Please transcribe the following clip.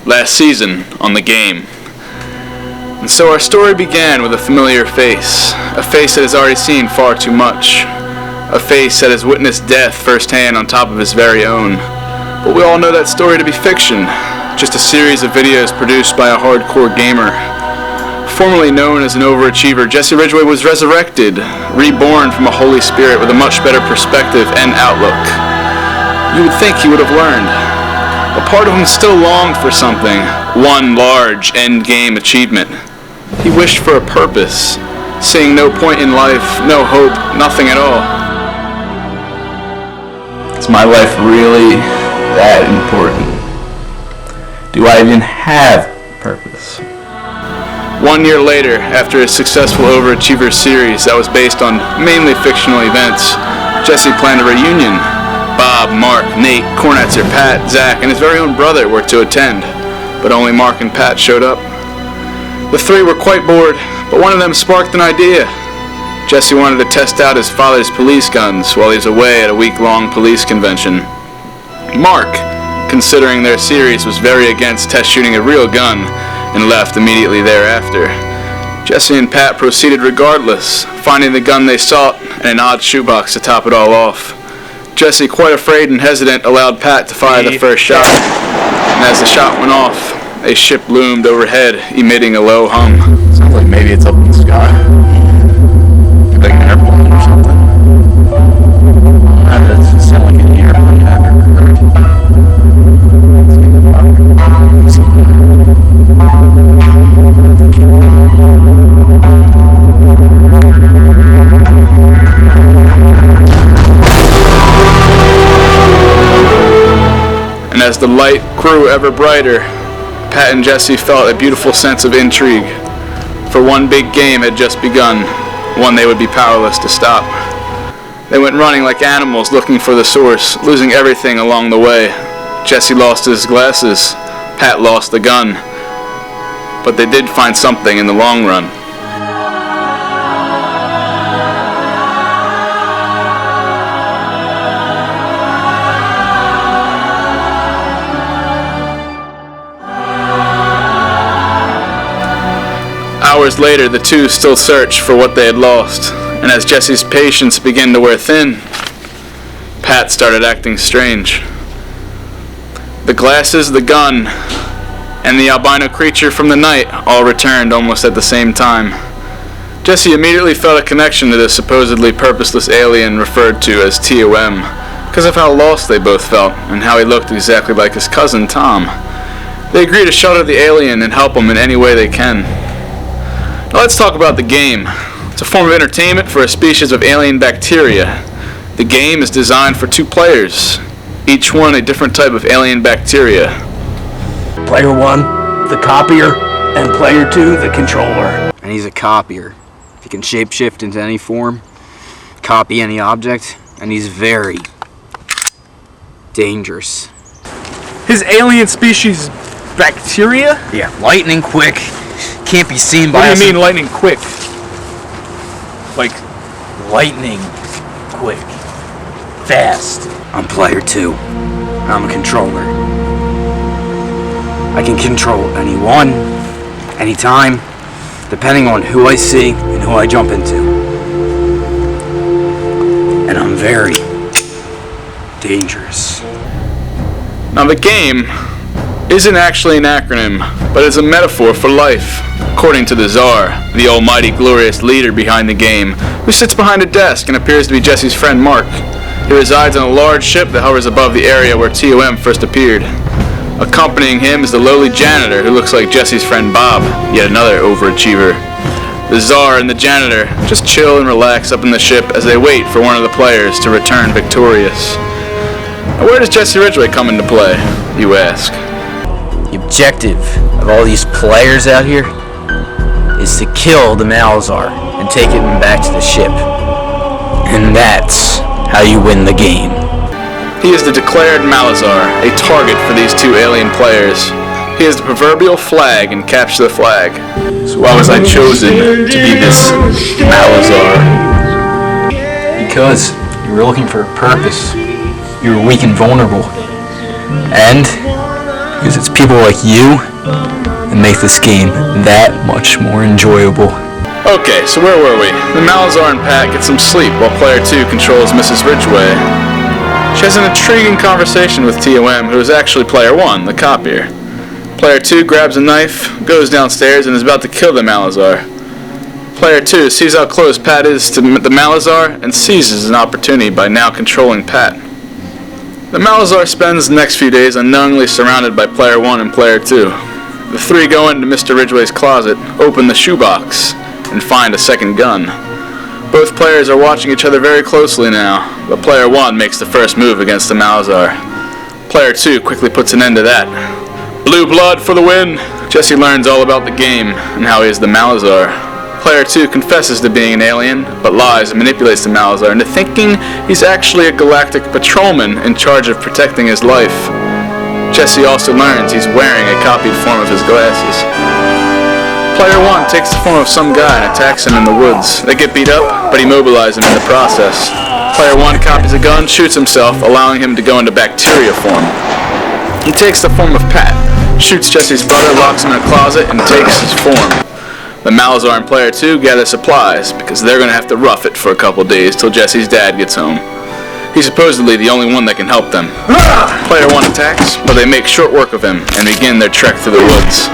last season on the game. And so our story began with a familiar face, a face that has already seen far too much, a face that has witnessed death firsthand on top of his very own. But we all know that story to be fiction, just a series of videos produced by a hardcore gamer. Formerly known as an overachiever, Jesse Ridgway was resurrected, reborn from a Holy Spirit with a much better perspective and outlook. You would think he would have learned. A part of him still longed for something, one large end-game achievement. He wished for a purpose, seeing no point in life, no hope, nothing at all. Is my life really that important? Do I even have purpose? 1 year later, after a successful Overachiever series that was based on mainly fictional events, Jesse planned a reunion. Bob, Mark, Nate, Cornetzer, Pat, Zach, and his very own brother were to attend, but only Mark and Pat showed up. The three were quite bored, but one of them sparked an idea. Jesse wanted to test out his father's police guns while he was away at a week-long police convention. Mark, considering their series, was very against test shooting a real gun and left immediately thereafter. Jesse and Pat proceeded regardless, finding the gun they sought and an odd shoebox to top it all off. Jesse, quite afraid and hesitant, allowed Pat to fire the first shot, and as the shot went off, a ship loomed overhead, emitting a low hum. Sounds like maybe it's up in the sky. Like an airplane or something. That doesn't sound like an airplane I've ever heard. And as the light grew ever brighter, Pat and Jesse felt a beautiful sense of intrigue. For one big game had just begun, one they would be powerless to stop. They went running like animals looking for the source, losing everything along the way. Jesse lost his glasses, Pat lost the gun. But they did find something in the long run. Hours later, the two still searched for what they had lost, and as Jesse's patience began to wear thin, Pat started acting strange. The glasses, the gun, and the albino creature from the night all returned almost at the same time. Jesse immediately felt a connection to this supposedly purposeless alien referred to as T.O.M. because of how lost they both felt and how he looked exactly like his cousin Tom. They agreed to shelter the alien and help him in any way they can. Now let's talk about the game. It's a form of entertainment for a species of alien bacteria. The game is designed for 2 players, each one a different type of alien bacteria. Player 1, the copier, and player 2, the controller. And he's a copier. He can shapeshift into any form, copy any object, and he's very dangerous. His alien species, bacteria? Yeah, lightning quick. Can't be seen by us. What do you mean lightning quick? Like Lightning quick. Fast. I'm player 2. I'm a controller. I can control anyone, anytime, depending on who I see and who I jump into. And I'm very dangerous. Now the game isn't actually an acronym, but is a metaphor for life, according to the Tsar, the almighty glorious leader behind the game, who sits behind a desk and appears to be Jesse's friend Mark. He resides on a large ship that hovers above the area where T.O.M. first appeared. Accompanying him is the lowly janitor who looks like Jesse's friend Bob, yet another overachiever. The Tsar and the janitor just chill and relax up in the ship as they wait for one of the players to return victorious. Now where does Jesse Ridgway come into play, you ask? The objective of all these players out here is to kill the Malazar and take him back to the ship. And that's how you win the game. He is the declared Malazar, a target for these 2 alien players. He is the proverbial flag and capture the flag. So why was I chosen to be this Malazar? Because you were looking for a purpose. You were weak and vulnerable. And Because it's people like you that make this game that much more enjoyable. Okay, so where were we? The Malazar and Pat get some sleep while Player 2 controls Mrs. Ridgway. She has an intriguing conversation with TOM, who is actually Player 1, the copier. Player 2 grabs a knife, goes downstairs, and is about to kill the Malazar. Player 2 sees how close Pat is to the Malazar and seizes an opportunity by now controlling Pat. The Malazar spends the next few days unknowingly surrounded by Player 1 and Player 2. The three go into Mr. Ridgway's closet, open the shoebox, and find a second gun. Both players are watching each other very closely now, but Player 1 makes the first move against the Malazar. Player 2 quickly puts an end to that. Blue blood for the win! Jesse learns all about the game and how he is the Malazar. Player 2 confesses to being an alien, but lies and manipulates the Malazar into thinking he's actually a galactic patrolman in charge of protecting his life. Jesse also learns he's wearing a copied form of his glasses. Player 1 takes the form of some guy and attacks him in the woods. They get beat up, but immobilize him in the process. Player 1 copies a gun, shoots himself, allowing him to go into bacteria form. He takes the form of Pat, shoots Jesse's brother, locks him in a closet, and takes his form. The Malazar and Player 2 gather supplies, because they're going to have to rough it for a couple days till Jesse's dad gets home. He's supposedly the only one that can help them. Player 1 attacks, but they make short work of him and begin their trek through the woods.